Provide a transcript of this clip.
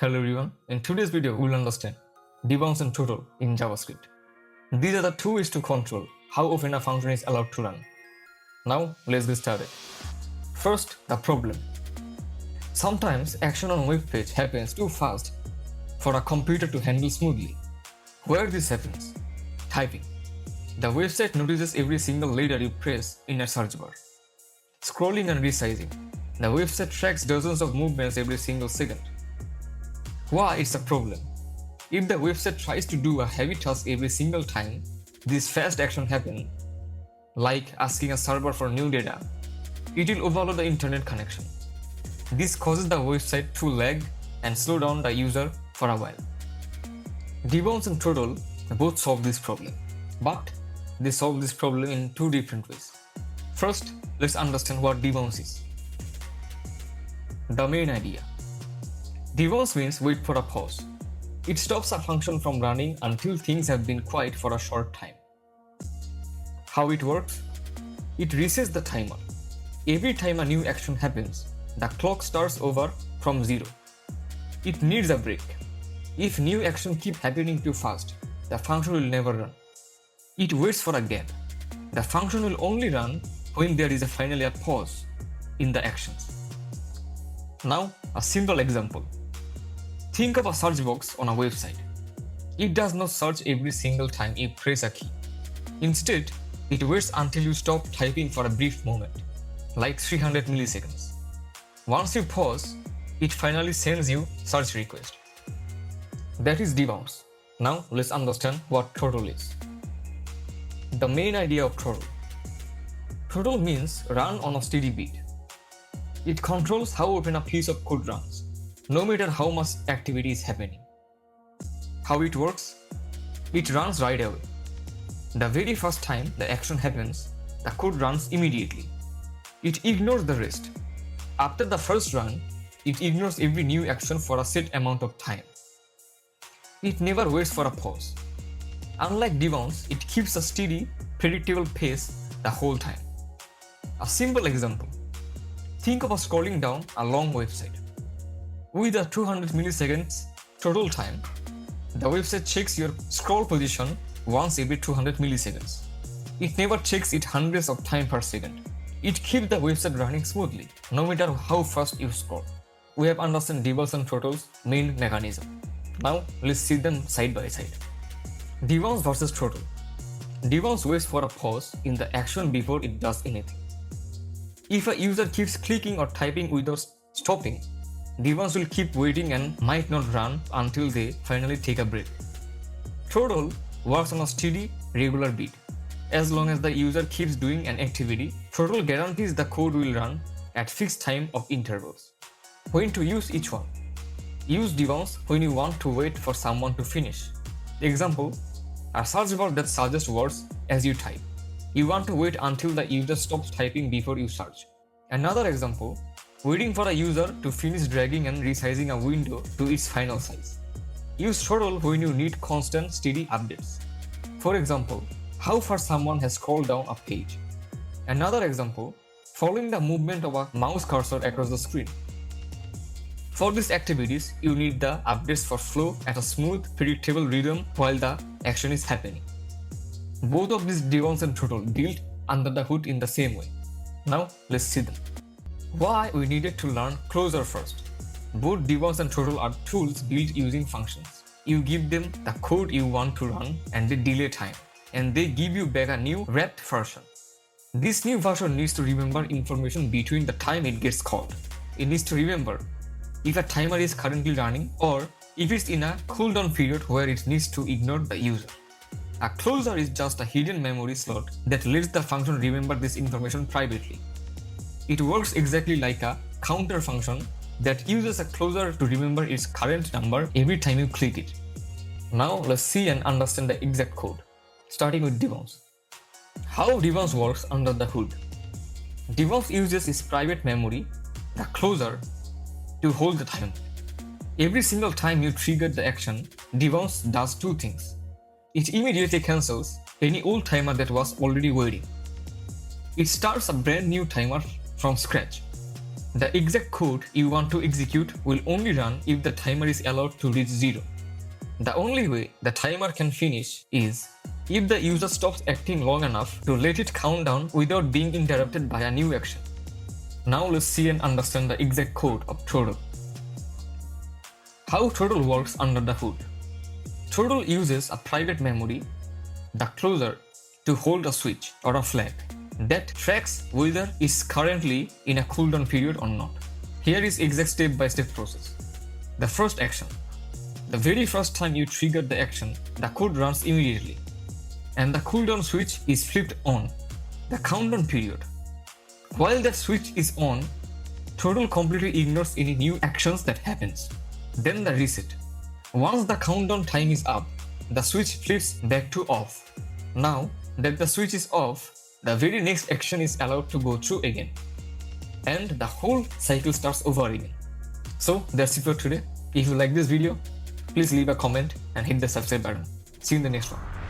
Hello everyone, in today's video we'll understand debounce and throttle in JavaScript. These are the two ways to control how often a function is allowed to run. Now let's get started. First, the problem. Sometimes action on web page happens too fast for a computer to handle smoothly. Where this happens? Typing. The website notices every single letter you press in a search bar. Scrolling and resizing. The website tracks dozens of movements every single second. Why it's a problem? If the website tries to do a heavy task every single time this fast action happens, like asking a server for new data, it will overload the internet connection. This causes the website to lag and slow down the user for a while. Debounce and throttle both solve this problem, but they solve this problem in two different ways. First, let's understand what debounce is. The main idea. Debounce means wait for a pause. It stops a function from running until things have been quiet for a short time. How it works? It resets the timer. Every time a new action happens, the clock starts over from zero. It needs a break. If new action keep happening too fast, the function will never run. It waits for a gap. The function will only run when there is finally a pause in the actions. Now, a simple example. Think of a search box on a website. It does not search every single time you press a key. Instead, it waits until you stop typing for a brief moment, like 300 milliseconds. Once you pause, it finally sends you search request. That is debounce. Now let's understand what throttle is. The main idea of throttle. Throttle means run on a steady beat. It controls how often a piece of code runs, no matter how much activity is happening. How it works? It runs right away. The very first time the action happens, the code runs immediately. It ignores the rest. After the first run, it ignores every new action for a set amount of time. It never waits for a pause. Unlike debounce, it keeps a steady, predictable pace the whole time. A simple example. Think of scrolling down a long website. With a 200 milliseconds throttle time, the website checks your scroll position once every 200 milliseconds. It never checks it hundreds of times per second. It keeps the website running smoothly, no matter how fast you scroll. We have understood debounce and throttle's main mechanism. Now let's see them side by side. Debounce versus throttle. Debounce waits for a pause in the action before it does anything. If a user keeps clicking or typing without stopping, debounce will keep waiting and might not run until they finally take a break. Throttle works on a steady, regular beat. As long as the user keeps doing an activity, throttle guarantees the code will run at fixed time of intervals. When to use each one? Use debounce when you want to wait for someone to finish. Example, a search bar that suggests words as you type. You want to wait until the user stops typing before you search. Another example, waiting for a user to finish dragging and resizing a window to its final size. Use throttle when you need constant, steady updates. For example, how far someone has scrolled down a page. Another example, following the movement of a mouse cursor across the screen. For these activities, you need the updates for flow at a smooth, predictable rhythm while the action is happening. Both of these debounce and throttle built under the hood in the same way. Now let's see them. Why we needed to learn closure first. Both debounce and throttle are tools built using functions. You give them the code you want to run and they delay time, and they give you back a new wrapped version. This new version needs to remember information between the time it gets called. It needs to remember if a timer is currently running or if it's in a cooldown period where it needs to ignore the user. A closure is just a hidden memory slot that lets the function remember this information privately. It works exactly like a counter function that uses a closure to remember its current number every time you click it. Now let's see and understand the exact code, starting with debounce. How debounce works under the hood. Debounce uses its private memory, the closure, to hold the timer. Every single time you trigger the action, debounce does two things. It immediately cancels any old timer that was already waiting. It starts a brand new timer from scratch. The exact code you want to execute will only run if the timer is allowed to reach 0. The only way the timer can finish is if the user stops acting long enough to let it count down without being interrupted by a new action. Now let's see and understand the exact code of Throttle. How Throttle works under the hood. Throttle uses a private memory, the closer, to hold a switch or a flag that tracks whether it's currently in a cooldown period or not. Here is exact step-by-step process. The first action. The very first time you trigger the action, the code runs immediately, and the cooldown switch is flipped on, the countdown period. While that switch is on, Throttle completely ignores any new actions that happens. Then the reset. Once the countdown time is up, the switch flips back to off. Now that the switch is off, the very next action is allowed to go through again, and the whole cycle starts over again. So that's it for today. If you like this video, please leave a comment and hit the subscribe button. See you in the next one.